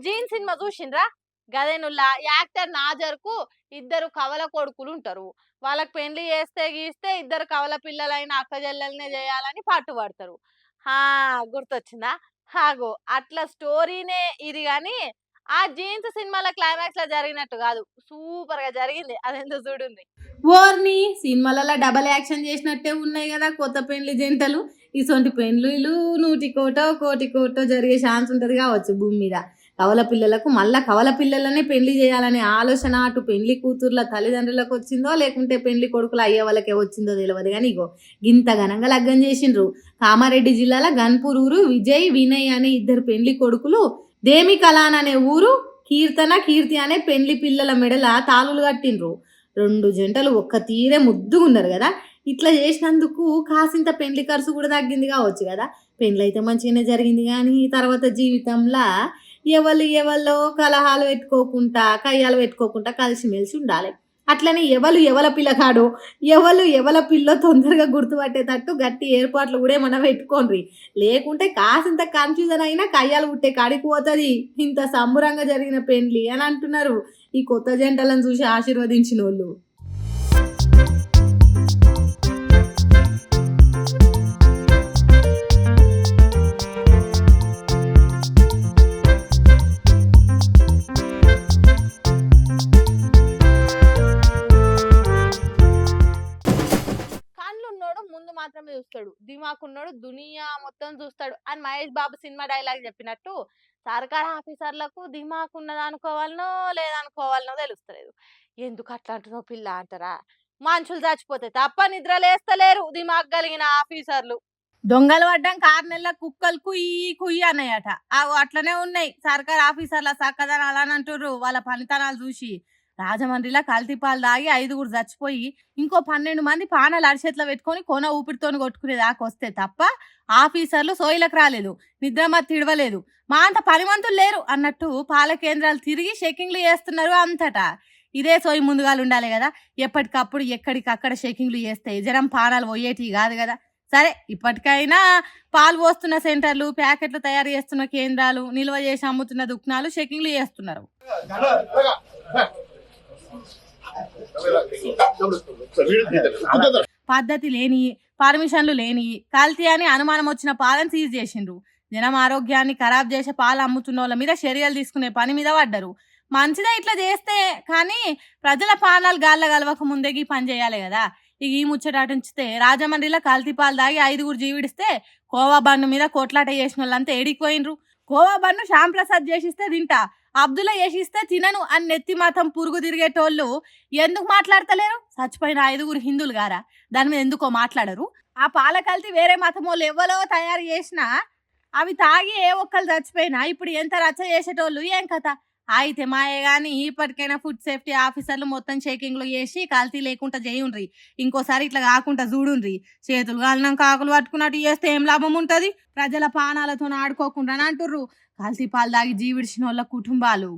Gene cinema చూసిండ్రా? గదేనుల్లా actor నాజర్కు ఇద్దరు కవల కొడుకులు ఉంటారు. వాళ్ళకి పెళ్లి చేస్తే గీస్తే ఇద్దరు కవల పిల్లలైన అక్క చెల్లెలనే చేయాలని పట్టుబడతారు. హా, గుర్తొచ్చిందా? హాగో అట్లా స్టోరీనే ఇది గాని ఆ జీన్స్ సినిమాల క్లైమాక్స్ లో జరిగినట్టు కాదు, సూపర్ గా జరిగింది. అదెందుకు చూడుంది. ఓర్ని సినిమాలలో డబల్ యాక్షన్ చేసినట్టే ఉన్నాయి కదా కొత్త పెండ్లి జంటలు. ఇసొంటి పెండ్లిలు 100 కోటో జరిగే ఛాన్స్ ఉంటది కావచ్చు భూమి మీద. కవల పిల్లలకు మళ్ళా కవల పిల్లలనే పెళ్లి చేయాలనే ఆలోచన అటు పెళ్లి కూతుర్ల తల్లిదండ్రులకు వచ్చిందో లేకుంటే పెళ్లి కొడుకుల అయ్యే వాళ్ళకే వచ్చిందో తెలియదు కానీ ఇగో గింత ఘనంగా లగ్గం చేసిండ్రు. కామారెడ్డి జిల్లాల గన్పూర్ ఊరు విజయ్ వినయ్ అనే ఇద్దరు పెళ్లి కొడుకులు, దేమి కలాన్ అనే ఊరు కీర్తి అనే పెళ్లి పిల్లల మెడల తాళులు కట్టిండ్రు. 2 జంటలు ఒక్క తీరే ముద్దుగున్నారు కదా. ఇట్లా చేసినందుకు కాసింత పెళ్లి ఖర్చు కూడా తగ్గింది కావచ్చు కదా. పెళ్ళి అయితే మంచిగానే జరిగింది కానీ తర్వాత జీవితంలో ఎవరో కలహాలు పెట్టుకోకుండా కయ్యాలు పెట్టుకోకుండా కలిసిమెలిసి ఉండాలి. అట్లనే ఎవల పిల్లకాడో ఎవల పిల్లో తొందరగా గుర్తుపట్టేటట్టు గట్టి ఏర్పాట్లు కూడా ఏమన్నా పెట్టుకోండి. లేకుంటే కాసింత కన్ఫ్యూజన్ అయినా కయ్యాలు పుట్టే కాడికి పోతుంది. ఇంత సంబరంగా జరిగిన పెళ్లి అని అంటున్నారు ఈ కొత్త జంటలను చూసి ఆశీర్వదించిన వాళ్ళు. కళ్ళున్నోడు ముందు మాత్రమే చూస్తాడు, దిమాకున్నోడు దునియా మొత్తం చూస్తాడు అని మహేష్ బాబు సినిమా డైలాగ్ చెప్పినట్టు సర్కార్ ఆఫీసర్లకు దిమాకు ఉన్నది అనుకోవాలనో లేదనుకోవాలనో తెలుస్తలేదు. ఎందుకు అట్లా అంటున్నావు పిల్ల అంటారా? మనుషులు చచ్చిపోతే తప్ప నిద్ర లేస్తలేరు దిమాక్ కలిగిన ఆఫీసర్లు. దొంగలు పడ్డం 6 నెలల కుక్కలు కుయ్యి అన్నాయట. అట్లనే ఉన్నాయి సర్కార్ ఆఫీసర్ల చక్కదనాలు అని అంటుర్రు వాళ్ళ పనితనాలు చూసి. రాజమండ్రిలో కల్తీపాలు దాగి 5గురు చచ్చిపోయి ఇంకో 12 మంది పానాలు అరిచేతిలో పెట్టుకొని కొన ఊపిరితోని కొట్టుకునే దాకా వస్తే తప్ప ఆఫీసర్లు సోయిలకు రాలేదు, నిద్రమత్తు తిడవలేదు. మా అంత పనిమంతులు లేరు అన్నట్టు పాల కేంద్రాలు తిరిగి చెకింగ్లు చేస్తున్నారు అంతటా. ఇదే సోయి ముందుగాలు ఉండాలి కదా. ఎప్పటికప్పుడు ఎక్కడికక్కడ చెకింగ్లు చేస్తే జనం పానాలు పోయేటివి కాదు కదా. సరే, ఇప్పటికైనా పాలు పోస్తున్న సెంటర్లు, ప్యాకెట్లు తయారు చేస్తున్న కేంద్రాలు, నిల్వ చేసి అమ్ముతున్న దుకాణాలు చెకింగ్లు చేస్తున్నారు. పద్ధతి లేని, పర్మిషన్లు లేని, కల్తీ అని అనుమానం వచ్చిన పాలను సీజ్ చేసిండ్రు. జనం ఆరోగ్యాన్ని ఖరాబ్ చేసే పాలు అమ్ముతున్న వాళ్ళ మీద చర్యలు తీసుకునే పని మీద పడ్డారు. మంచిదే ఇట్లా చేస్తే, కానీ ప్రజల పానాలు గాళ్ళ గలవక ముందే ఈ పని చేయాలి కదా. ఇక ఈ ముచ్చటాటుంచితే రాజమండ్రిలో కల్తీ పాలు దాగి 5గురు జీవిడిస్తే కోవా బండు మీద కొట్లాట చేసిన వాళ్ళంతా ఏడికిపోయినరు. కోవా బండు శ్యాంప్రసాద్ చేసిస్తే తింటా, అబ్దుల్లా చేసిస్తే తినను అని నెత్తి మాత్రం పురుగు తిరిగేటోళ్ళు ఎందుకు మాట్లాడతలేరు? చచ్చిపోయిన 5గురు హిందువులు గారా, దాని మీద ఎందుకో మాట్లాడరు? ఆ పాల కల్తీ వేరే మతం వాళ్ళు ఎవరో తయారు చేసినా అవి తాగి ఏ ఒక్కళ్ళు చచ్చిపోయినా ఇప్పుడు ఎంత రచ్చ చేసేటోళ్ళు ఏం కథ? అయితే మాయే గాని ఇప్పటికైనా ఫుడ్ సేఫ్టీ ఆఫీసర్లు మొత్తం చెకింగ్లు చేసి కల్తీ లేకుండా చేయుండ్రి. ఇంకోసారి ఇట్లా కాకుండా చూడుండ్రి. చేతులు కాలినాక ఆకులు పట్టుకున్నట్టు చేస్తే ఏం లాభం ఉంటది? ప్రజల పానాలతో ఆడుకోకుండా అంటుర్రు కల్తీ పాలు దాగి జీవిడిచిన వాళ్ళ కుటుంబాలు.